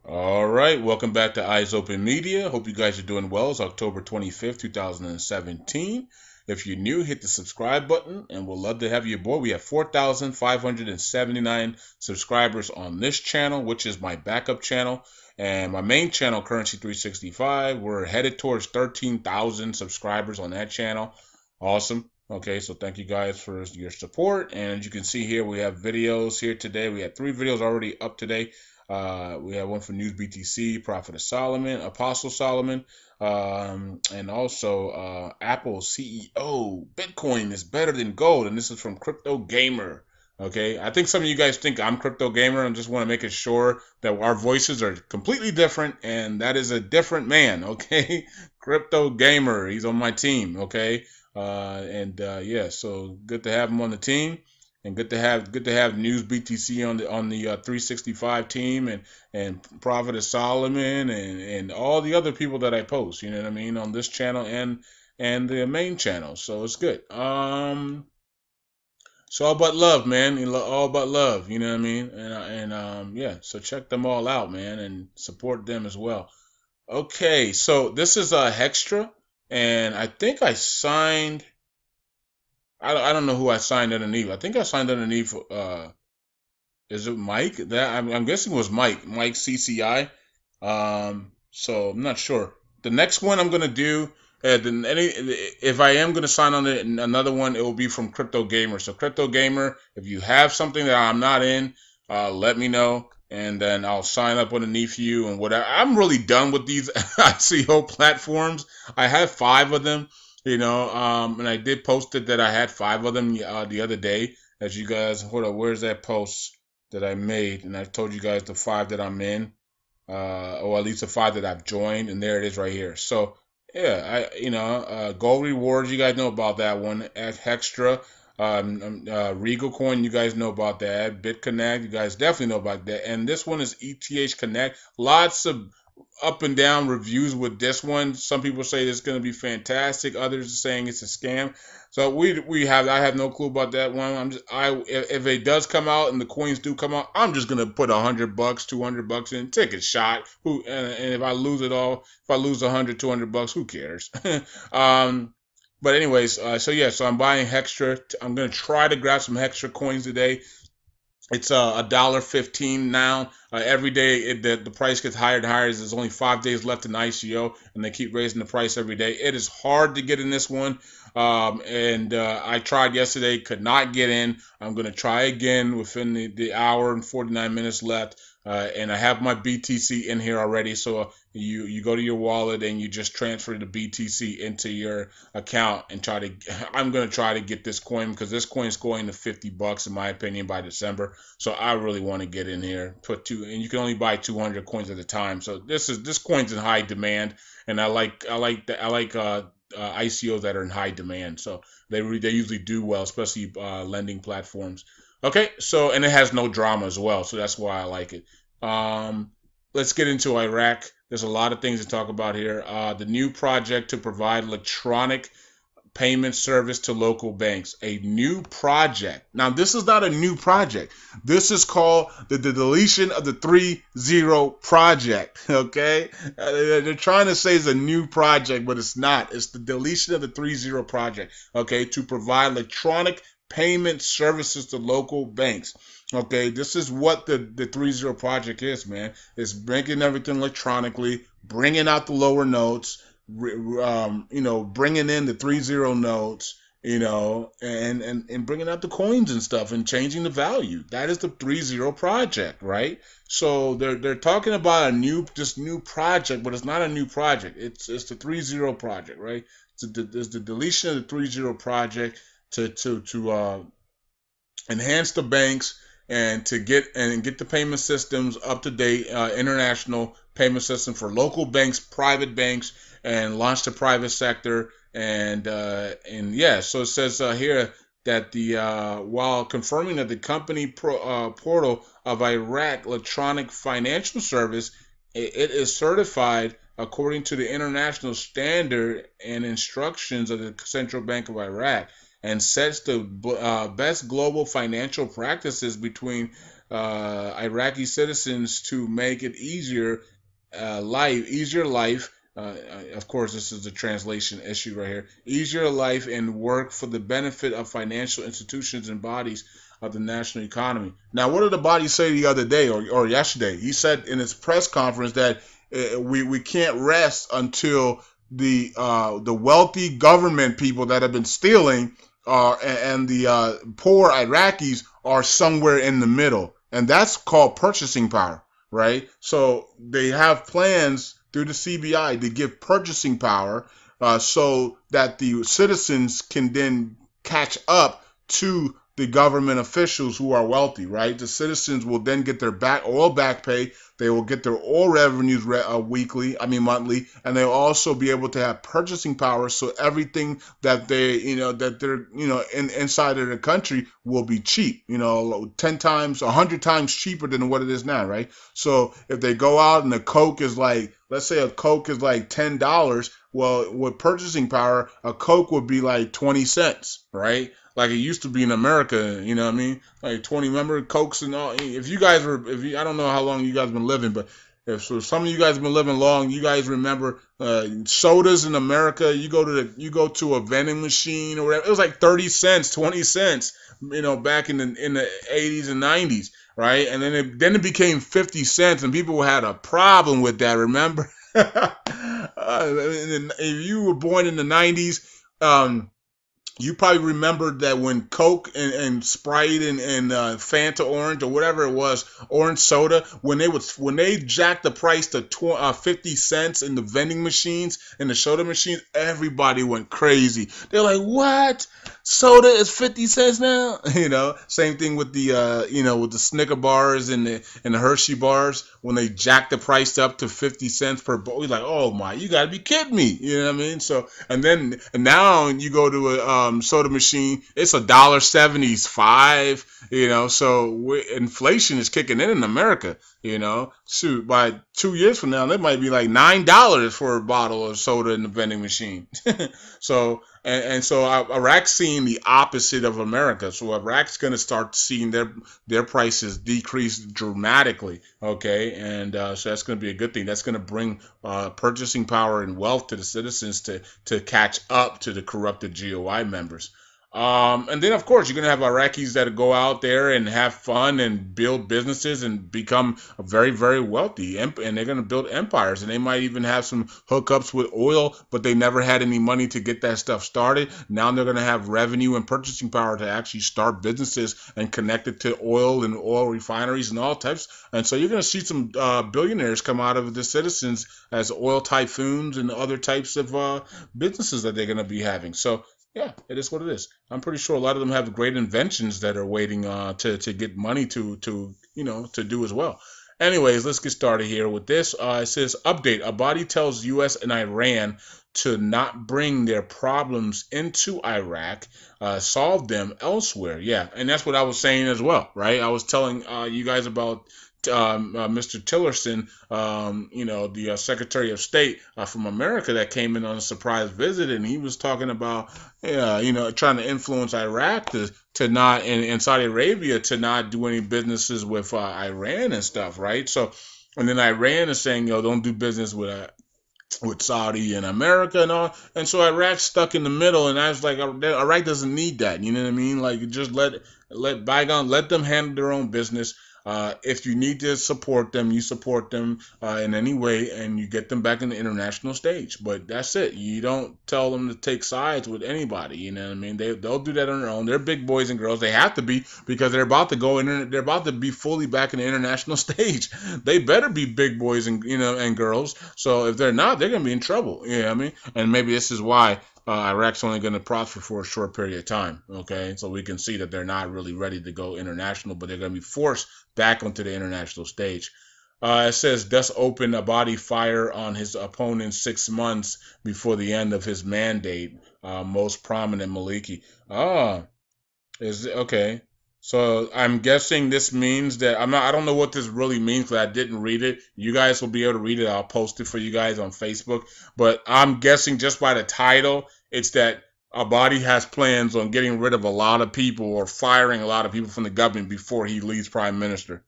All right, welcome back to Eyes Open Media. Hope you guys are doing well. It's October 25th, 2017. If you're new, hit the subscribe button, and we'll love to have you aboard. We have 4,579 subscribers on this channel, which is my backup channel, and my main channel, Currency 365. We're headed towards 13,000 subscribers on that channel. Awesome. Okay, so thank you guys for your support. And as you can see here, we have videos here today. We have 3 videos already up today. We have one for News BTC, Prophet of Solomon, Apostle Solomon, and also Apple CEO. Bitcoin is better than gold, and this is from Crypto Gamer. Okay, I think some of you guys think I'm Crypto Gamer, and just want to make it sure that our voices are completely different, and that is a different man. Okay, Crypto Gamer, he's on my team. Okay, yeah, so good to have him on the team and good to have News BTC on the 365 team and Prophet of Solomon and all the other people that I post. You know what I mean, on this channel and the main channel. So it's good. It's all about love, man. All about love. You know what I mean? And yeah. So check them all out, man, and support them as well. Okay, so this is a Hextra, and I think I signed. I don't know who I signed underneath. I think I signed underneath. Is it Mike? That I'm guessing it was Mike CCI. So I'm not sure. The next one I'm gonna do, if I am gonna sign on another one, it will be from Crypto Gamer. So Crypto Gamer, if you have something that I'm not in, let me know, and then I'll sign up underneath you and whatever. I'm really done with these ICO platforms. I have 5 of them, and I did post it that I had 5 of them the other day. As you guys, hold up, where's that post that I made? And I told you guys the 5 that I'm in, or at least the 5 that I've joined, and there it is right here. So yeah, gold rewards, you guys know about that one. Extra, Regal Coin, you guys know about that. BitConnect, you guys definitely know about that. And this one is ETH Connect. Lots of up and down reviews with this one. Some people say it's going to be fantastic. Others are saying it's a scam. So I have no clue about that one. If it does come out and the coins do come out, I'm just gonna put $100, $200 in, take a shot. And if I lose it all, if I lose 100, $200, who cares? um, but anyways, so yeah, so I'm buying Hextra. I'm gonna try to grab some Hextra coins today. It's $1.15 now. Every day the price gets higher and higher. There's only 5 days left in ICO, and they keep raising the price every day. It is hard to get in this one, and I tried yesterday, could not get in. I'm gonna try again within the hour and 49 minutes left. And I have my BTC in here already, so you go to your wallet and you just transfer the BTC into your account and try to. I'm gonna try to get this coin because this coin is going to $50 in my opinion by December. So I really want to get in here, and you can only buy 200 coins at a time. So this coin's in high demand, and I like ICOs that are in high demand. So they usually do well, especially lending platforms. Okay, so and it has no drama as well, so that's why I like it. Um, let's get into Iraq. There's a lot of things to talk about here. The new project to provide electronic payment service to local banks. A new project. Now, this is not a new project. This is called the deletion of the 3.0 project. Okay? They're trying to say it's a new project, but it's not. It's the deletion of the 3.0 project. Okay? To provide electronic payment services to local banks. Okay, this is what the 3.0 project is, man. It's making everything electronically, bringing out the lower notes, bringing in the 3.0 notes, and bringing out the coins and stuff and changing the value. That is the 3.0 project, right? So they're talking about this new project, but it's not a new project. It's the 3.0 project, right? It's the deletion of the 3.0 project to enhance the banks and to get the payment systems up to date, international payment system for local banks, private banks, and launch the private sector. And yeah, so it says here that the while confirming that the company portal of Iraq Electronic Financial Service, it is certified according to the international standard and instructions of the Central Bank of Iraq and sets the best global financial practices between Iraqi citizens to make it easier life. Of course, this is a translation issue right here. Easier life and work for the benefit of financial institutions and bodies of the national economy. Now, what did the body say the other day or yesterday? He said in his press conference that we can't rest until the wealthy government people that have been stealing and the poor Iraqis are somewhere in the middle, and that's called purchasing power, right? So they have plans through the CBI to give purchasing power so that the citizens can then catch up to the government officials who are wealthy, right? The citizens will then get their oil back pay. They will get their oil revenues monthly, and they'll also be able to have purchasing power. So everything that they're inside of the country will be cheap, 10 times, 100 times cheaper than what it is now, right? So if they go out and the Coke is like, let's say a Coke is like $10, well, with purchasing power, a Coke would be like 20 cents, right? Like it used to be in America, you know what I mean? Like 20, remember Cokes and all. I don't know how long you guys been living, but if some of you guys have been living long, you guys remember sodas in America. You go to a vending machine or whatever. It was like 30 cents, 20 cents, back in the 80s and 90s, right? And then it became 50 cents, and people had a problem with that. Remember? If you were born in the 90s, you probably remember that when Coke and Sprite and Fanta Orange or whatever it was, orange soda, when they jacked the price to 50 cents in the vending machines and the soda machines, everybody went crazy. They're like, "What? Soda is 50 cents now?" Same thing with the Snicker bars and the Hershey bars when they jacked the price up to 50 cents per bowl. We're like, "Oh my, you got to be kidding me!" You know what I mean? So and now you go to a soda machine, it's $1.75. So inflation is kicking in America. Shoot, by 2 years from now, that might be like $9 for a bottle of soda in the vending machine. So Iraq's seeing the opposite of America. So Iraq's going to start seeing their prices decrease dramatically. Okay, and so that's going to be a good thing. That's going to bring purchasing power and wealth to the citizens to catch up to the corrupted GOI members. And then, of course, you're going to have Iraqis that go out there and have fun and build businesses and become very, very wealthy. And they're going to build empires. And they might even have some hookups with oil, but they never had any money to get that stuff started. Now they're going to have revenue and purchasing power to actually start businesses and connect it to oil and oil refineries and all types. And so you're going to see some billionaires come out of the citizens as oil typhoons and other types of businesses that they're going to be having. So yeah, it is what it is. I'm pretty sure a lot of them have great inventions that are waiting to get money to do as well. Anyways, let's get started here with this. It says, update. A body tells U.S. and Iran to not bring their problems into Iraq, solve them elsewhere. Yeah, and that's what I was saying as well, right? I was telling you guys about Mr. Tillerson, the Secretary of State from America that came in on a surprise visit, and he was talking about, trying to influence Iraq to not, and Saudi Arabia to not do any businesses with Iran and stuff, right? So, and then Iran is saying, don't do business with Saudi and America and all, and so Iraq's stuck in the middle, and I was like, Iraq doesn't need that, you know what I mean? Like, just let them handle their own business. If you need to support them, you support them in any way, and you get them back in the international stage. But that's it. You don't tell them to take sides with anybody. You know what I mean? They'll do that on their own. They're big boys and girls. They have to be, because they're about to go in. They're about to be fully back in the international stage. They better be big boys and girls. So if they're not, they're gonna be in trouble. You know what I mean? And maybe this is why Iraq's only going to prosper for a short period of time, okay? So we can see that they're not really ready to go international, but they're going to be forced back onto the international stage. It says, thus opened a body fire on his opponent 6 months before the end of his mandate, most prominent Maliki. Okay. So I'm guessing this means that I don't know what this really means because I didn't read it. You guys will be able to read it. I'll post it for you guys on Facebook. But I'm guessing just by the title, it's that Abadi has plans on getting rid of a lot of people or firing a lot of people from the government before he leaves prime minister,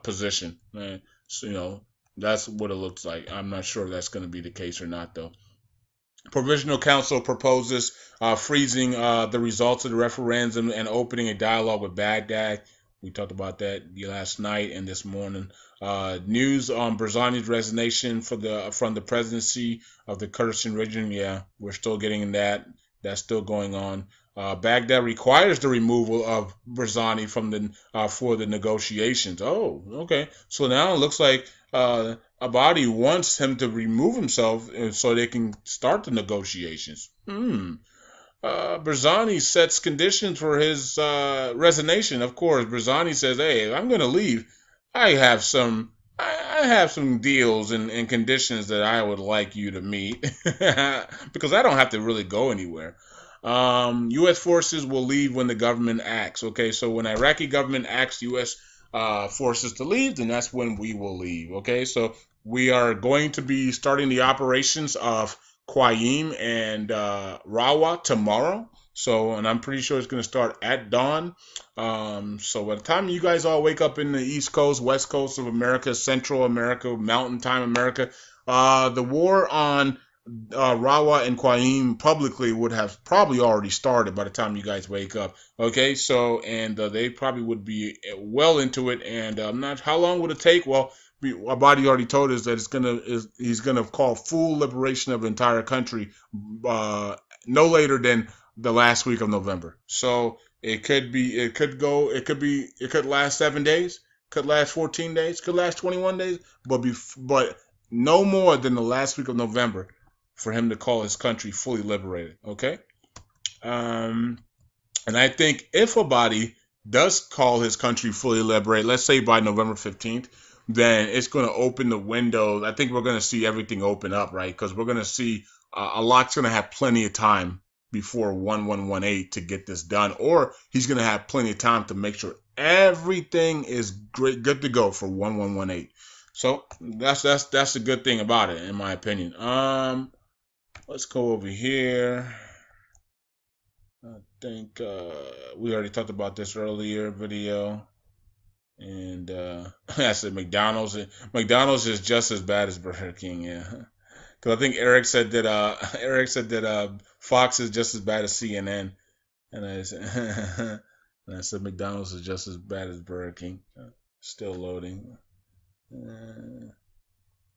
position. So, that's what it looks like. I'm not sure if that's going to be the case or not, though. Provisional Council proposes freezing the results of the referendum and opening a dialogue with Baghdad. We talked about that last night and this morning. News on Barzani's resignation from the presidency of the Kurdistan region. Yeah, we're still getting that. That's still going on. Baghdad requires the removal of Barzani from the for the negotiations. Oh, okay. So now it looks like Abadi wants him to remove himself so they can start the negotiations. Barzani sets conditions for his resignation. Of course, Barzani says, "Hey, if I'm going to leave, I have some, I have some deals and conditions that I would like you to meet because I don't have to really go anywhere." U.S. forces will leave when the government acts. Okay, so when Iraqi government acts U.S. Forces to leave, then that's when we will leave. Okay, so we are going to be starting the operations of Qaim and Rawa tomorrow. So, and I'm pretty sure it's going to start at dawn. So by the time you guys all wake up in the East Coast, West Coast of America, Central America, Mountain Time America, the war on Rawa and Qaim publicly would have probably already started by the time you guys wake up. Okay, so and they probably would be well into it. And I'm not how long would it take? Well, Abadi already told us that he's gonna call full liberation of the entire country no later than the last week of November. So it could last 7 days, could last 14 days, could last 21 days, but no more than the last week of November for him to call his country fully liberated. Okay, and I think if Abadi does call his country fully liberated, let's say by November 15th, then it's going to open the window. I think we're going to see everything open up, right? Because we're going to see a lot's going to have plenty of time before 1118 to get this done, or he's going to have plenty of time to make sure everything is good to go for 1118. So that's a good thing about it, in my opinion. Let's go over here. I think we already talked about this earlier video. And I said McDonald's. McDonald's is just as bad as Burger King, yeah. Because I think Eric said that Fox is just as bad as CNN, and I said, and I said McDonald's is just as bad as Burger King. Still loading.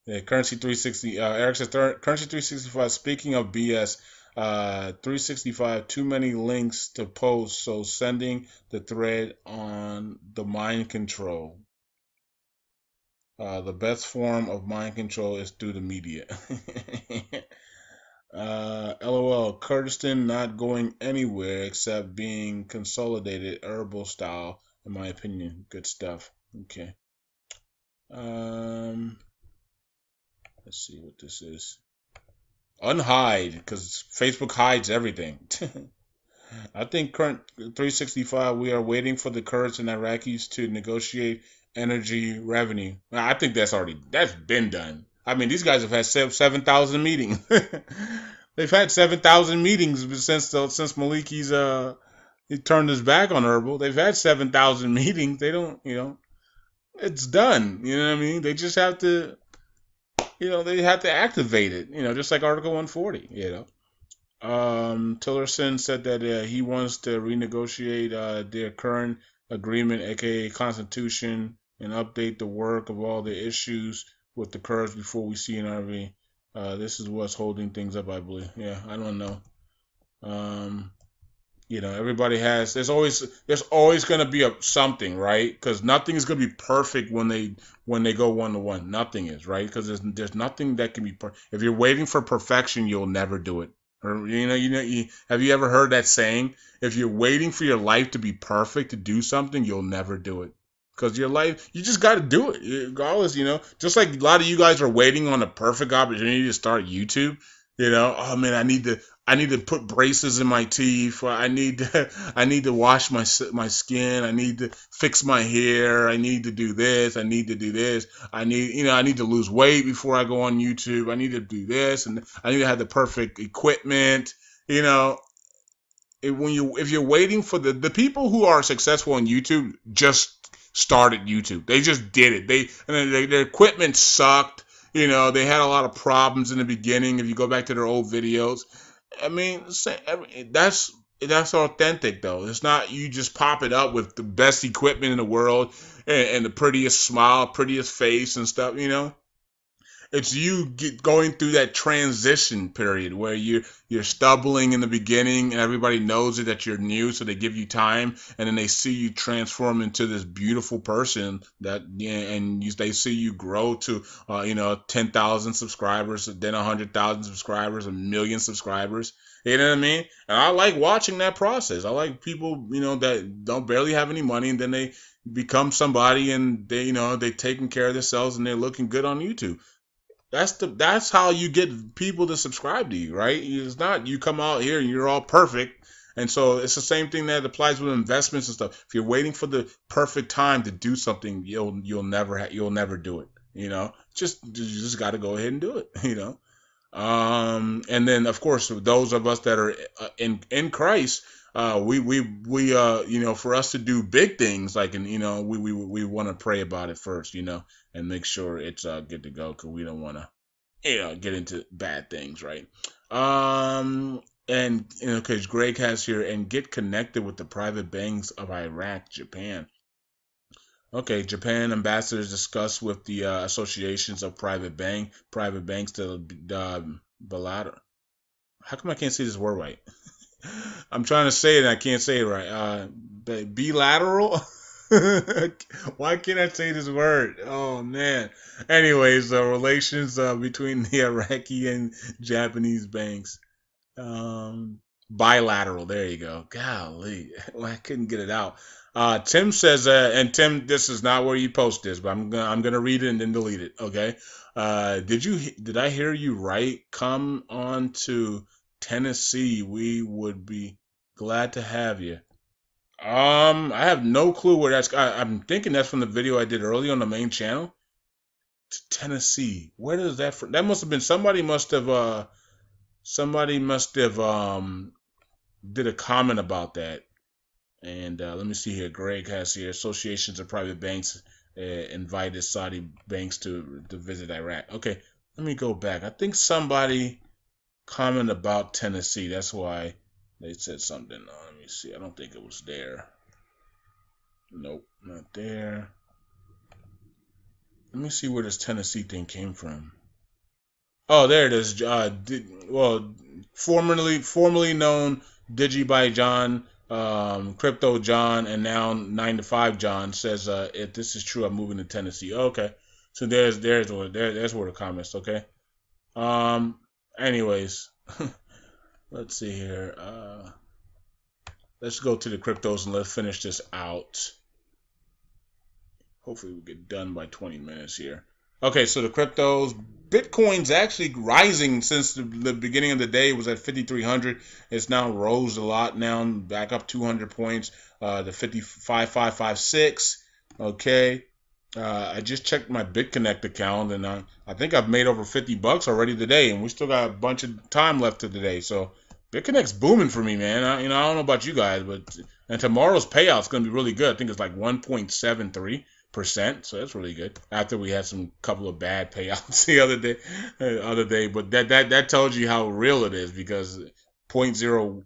Yeah, Currency 360. Eric says Currency 365. Speaking of BS, 365 too many links to post, so sending the thread on the mind control. The best form of mind control is through the media. LOL, Kurdistan not going anywhere except being consolidated herbal style, in my opinion. Good stuff. Okay. Let's see what this is. Unhide, because Facebook hides everything. I think current 365, we are waiting for the Kurds and Iraqis to negotiate energy revenue. I think that's been done. I mean, these guys have had 7,000 meetings. They've had 7,000 meetings since Maliki's he turned his back on herbal. They've had 7,000 meetings. They don't, it's done. You know what I mean? They just have to, they have to activate it. Just like Article 140. Tillerson said that he wants to renegotiate their current agreement, aka Constitution, and update the work of all the issues with the Kurds before we see an RV. This is what's holding things up, I believe. Yeah, I don't know. Everybody has. There's always going to be something, right? Because nothing is going to be perfect when they go 1-to-1. Nothing is, right? Because there's nothing that can be perfect. If you're waiting for perfection, you'll never do it. Or have you ever heard that saying? If you're waiting for your life to be perfect to do something, you'll never do it. Because your life, you just got to do it. Regardless, just like a lot of you guys are waiting on a perfect opportunity to start YouTube. Oh man, I need to put braces in my teeth. I need to wash my skin. I need to fix my hair. I need to do this. I need to do this. I need to lose weight before I go on YouTube. I need to do this, and I need to have the perfect equipment. You know, if you're waiting for the people who are successful on YouTube just started YouTube. They just did it. Their equipment sucked. They had a lot of problems in the beginning. If you go back to their old videos, I mean, that's authentic though. It's not you just pop it up with the best equipment in the world and the prettiest smile, prettiest face and stuff. It's you going through that transition period where you're stumbling in the beginning and everybody knows it that you're new, so they give you time, and then they see you transform into this beautiful person they see you grow to 10,000 subscribers, then 100,000 subscribers, 1 million subscribers. You know what I mean? And I like watching that process. I like people that don't barely have any money, and then they become somebody, and they taking care of themselves, and they're looking good on YouTube. That's how you get people to subscribe to you, right? It's not you come out here and you're all perfect. And so it's the same thing that applies with investments and stuff. If you're waiting for the perfect time to do something, you'll never do it. You just got to go ahead and do it. And then of course those of us that are in Christ, for us to do big things, like, and we want to pray about it first, and make sure it's good to go, because we don't want to get into bad things, right? And because Greg has here, and get connected with the private banks of Iraq, Japan. Okay, Japan ambassadors discuss with the associations of private banks to bilateral. How come I can't see this word right? I'm trying to say it and I can't say it right. Bilateral. Why can't I say this word? Oh man. Anyways, relations between the Iraqi and Japanese banks. Bilateral. There you go. Golly, well, I couldn't get it out. Tim says, and Tim, this is not where you post this, but I'm gonna read it and then delete it. Okay. Did I hear you right? Come on to Tennessee. We would be glad to have you. I have no clue where that's. I'm thinking that's from the video I did earlier on the main channel. Tennessee. Where does that from? That must have been somebody must have did a comment about that. And let me see here. Greg has here associations of private banks invited Saudi banks to visit Iraq. Okay, let me go back. I think somebody commented about Tennessee. That's why they said something. Let me see. I don't think it was there. Nope, not there. Let me see where this Tennessee thing came from. Oh, there it is. Formerly known Digi John, Crypto John, and now 9 to 5 John says, if this is true, I'm moving to Tennessee. Okay, so there's where the comments. Okay. Anyways, let's see here. Let's go to the cryptos and let's finish this out. Hopefully we get done by 20 minutes here. Okay, so the cryptos, Bitcoin's actually rising since the beginning of the day. It was at 5,300. It's now rose a lot now, back up 200 points. The 55,556. Okay. I just checked my BitConnect account, and I think I've made over $50 already today, and we still got a bunch of time left to today. So BitConnect's booming for me, man. I don't know about you guys, and tomorrow's payout's gonna be really good. I think it's like 1.73%, so that's really good. After we had some couple of bad payouts the other day, but that tells you how real it is, because point zero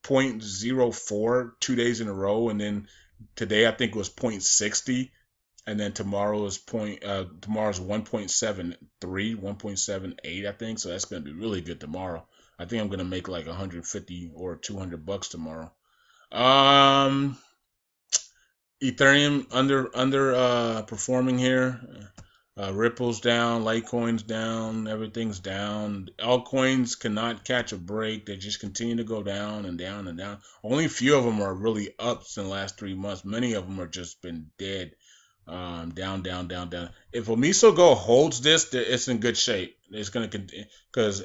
0.04 2 days in a row, and then today I think it was 0.60. And then tomorrow's 1.73, 1.78, I think. So that's going to be really good tomorrow. I think I'm going to make like 150 or $200 tomorrow. Ethereum under performing here. Ripple's down, Litecoin's down, everything's down. Altcoins cannot catch a break. They just continue to go down and down and down. Only a few of them are really ups in the last 3 months. Many of them are just been dead. Down, down, down, down. If Omiso Go holds this, it's in good shape. It's gonna because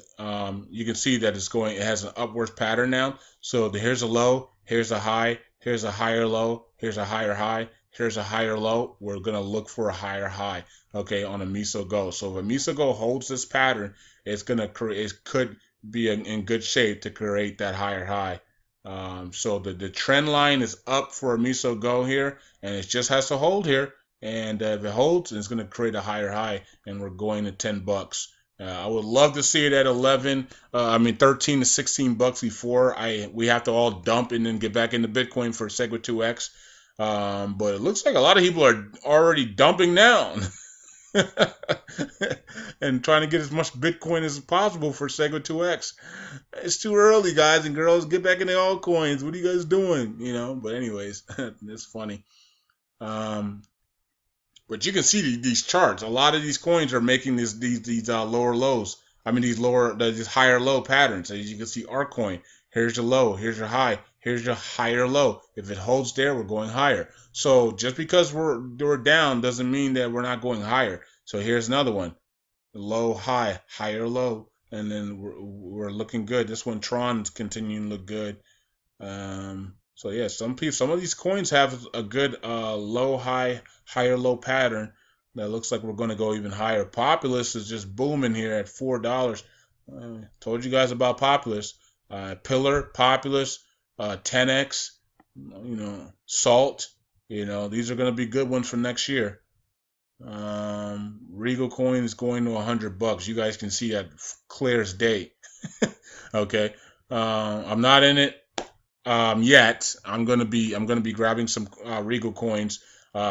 you can see that it has an upwards pattern now. So here's a low, here's a high, here's a higher low, here's a higher high, here's a higher low. We're gonna look for a higher high, okay, on Omiso Go. So if Omiso Go holds this pattern, it could be in good shape to create that higher high. So the trend line is up for Miso Go here, and it just has to hold here. And if it holds, it's going to create a higher high, and we're going to $10. I would love to see it at 11. 13 to 16 bucks before we have to all dump and then get back into Bitcoin for Segwit 2x. But it looks like a lot of people are already dumping down. And trying to get as much Bitcoin as possible for Segwit 2x. It's too early, guys and girls. Get back into altcoins. What are you guys doing? But anyways, it's funny. But you can see these charts. A lot of these coins are making these lower lows. These higher low patterns. As you can see, Arcoin. Here's your low. Here's your high. Here's your higher low. If it holds there, we're going higher. So just because we're down doesn't mean that we're not going higher. So here's another one. Low, high, higher, low, and then we're looking good. This one, Tron's continuing to look good. So yeah, some of these coins have a good low, high, higher, low pattern that looks like we're going to go even higher. Populous is just booming here at $4. Told you guys about Populous. Pillar, Populous, 10x, Salt. These are going to be good ones for next year. Regal coin is going to $100. You guys can see that clear as day. Okay. I'm not in it yet. I'm gonna be grabbing some Regal coins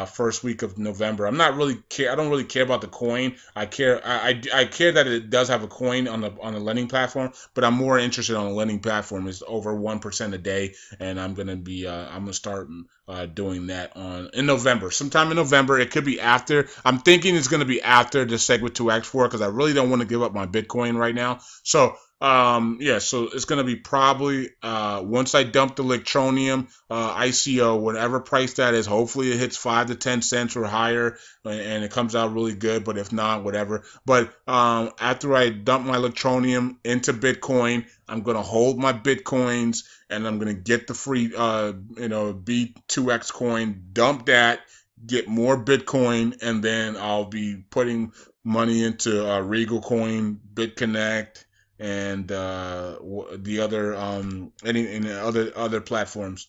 first week of November. I don't really care about the coin. I care that it does have a coin on the lending platform, but I'm more interested on the lending platform. It's over 1% a day, and I'm gonna start doing that in November. Sometime in November. It could be after. I'm thinking it's gonna be after the Segwit 2x4 because I really don't want to give up my Bitcoin right now. So so it's gonna be probably once I dump the Electronium ICO, whatever price that is. Hopefully it hits 5 to 10 cents or higher, and it comes out really good. But if not, whatever. But after I dump my Electronium into Bitcoin, I'm gonna hold my Bitcoins, and I'm gonna get the free B2X coin, dump that, get more Bitcoin, and then I'll be putting money into Regal Coin, BitConnect, and the other any other platforms,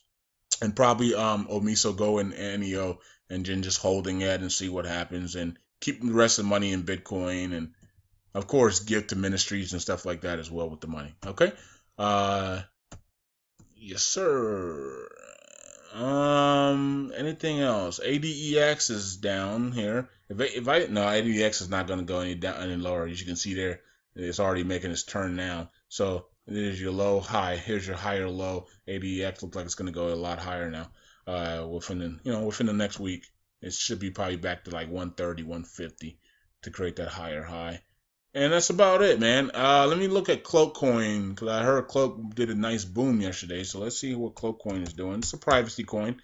and probably Omiso Go and NEO, and then just holding it and see what happens, and keep the rest of the money in Bitcoin, and of course give to ministries and stuff like that as well with the money. Okay. Yes, sir. Anything else? ADEX is down here. No, ADEX is not going to go any lower. As you can see there, it's already making its turn now. So there's your low, high. Here's your higher low. ADEX looks like it's going to go a lot higher now. Within the next week, it should be probably back to like 130, 150 to create that higher high. And that's about it, man. Let me look at Cloak Coin, because I heard Cloak did a nice boom yesterday. So let's see what Cloak Coin is doing. It's a privacy coin,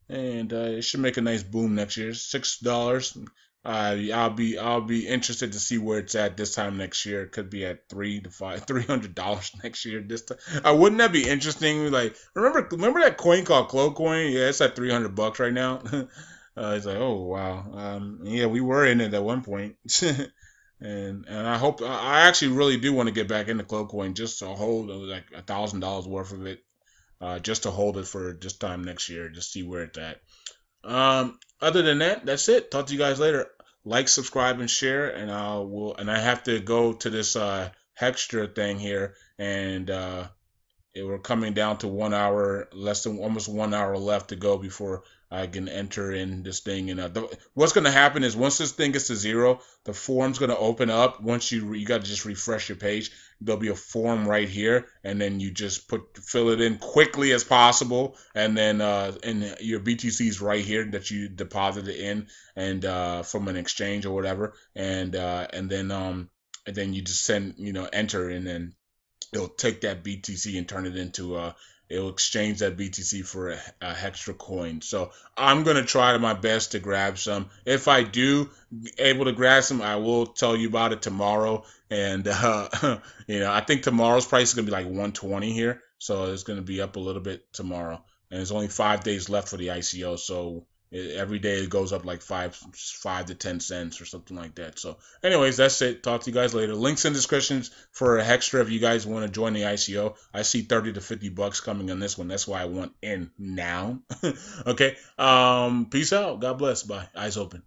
and it should make a nice boom next year. $6. I'll be interested to see where it's at this time next year. It could be at $300 next year. This time, wouldn't that be interesting? Like, remember that coin called Cloak Coin? Yeah, it's at $300 right now. It's like, oh wow. Yeah, we were in it at one point. And I actually really do want to get back into Cloak Coin just to hold like $1,000 worth of it, just to hold it for this time next year, just see where it's at. Other than that, that's it. Talk to you guys later. Like, subscribe, and share. And I have to go to this Hextra thing here, and we're coming down to 1 hour, almost 1 hour left to go before I can enter in this thing. And what's going to happen is once this thing gets to 0, the form's going to open up. Once you got to just refresh your page. There'll be a form right here, and then you just fill it in quickly as possible, and then and your BTC's right here that you deposited in, and from an exchange or whatever, and then you just enter, and then it'll take that BTC and turn it into it'll exchange that BTC for a Hextra coin. So I'm going to try my best to grab some. If I do able to grab some, I will tell you about it tomorrow. And, I think tomorrow's price is going to be like 120 here. So it's going to be up a little bit tomorrow. And there's only 5 days left for the ICO. So Every day it goes up like 5 to 10 cents or something like that. So, anyways, that's it. Talk to you guys later. Links in descriptions for Hextra if you guys want to join the ICO. I see 30 to 50 bucks coming on this one. That's why I want in now. Okay. Peace out. God bless. Bye. Eyes open.